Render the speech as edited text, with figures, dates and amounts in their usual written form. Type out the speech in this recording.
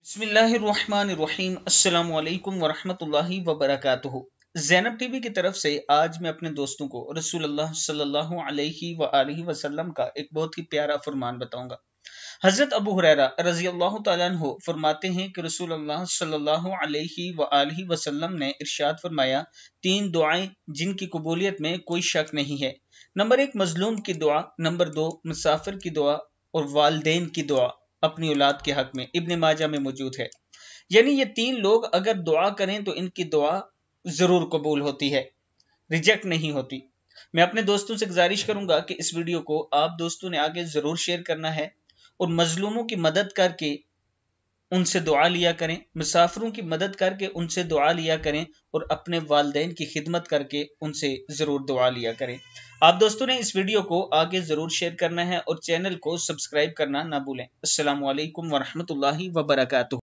بسم اللہ الرحمن الرحیم، السلام علیکم ورحمۃ اللہ وبرکاتہ۔ زینب ٹی وی کی طرف سے آج میں اپنے دوستوں کو رسول اللہ صلی اللہ علیہ وآلہ وسلم کا ایک بہت ہی پیارا فرمان بتاؤں گا۔ حضرت ابو ہریرہ رضی اللہ تعالیٰ عنہ فرماتے ہیں کہ رسول اللہ صلی اللہ علیہ وآلہ وسلم نے ارشاد فرمایا، تین دعائیں جن کی قبولیت میں کوئی شک نہیں ہے۔ نمبر 1 مظلوم کی دعا، نمبر 2 مسافر کی دعا، اور والدین کی دعا اپنی اولاد کے حق میں۔ ابن ماجہ میں موجود ہے۔ یعنی یہ تین لوگ اگر دعا کریں تو ان کی دعا ضرور قبول ہوتی ہے، ریجیکٹ نہیں ہوتی۔ میں اپنے دوستوں سے گزارش کروں گا کہ اس ویڈیو کو آپ دوستوں نے آگے ضرور شیئر کرنا ہے، اور مظلوموں کی مدد کر کے ان سے دعا لیا کریں، مسافروں کی مدد کر کے ان سے دعا لیا کریں، اور اپنے والدین کی خدمت کر کے ان سے ضرور دعا لیا کریں۔ آپ دوستوں نے اس ویڈیو کو آگے ضرور شیئر کرنا ہے اور چینل کو سبسکرائب کرنا نہ بھولیں۔ السلام علیکم ورحمۃ اللہ وبرکاتہ۔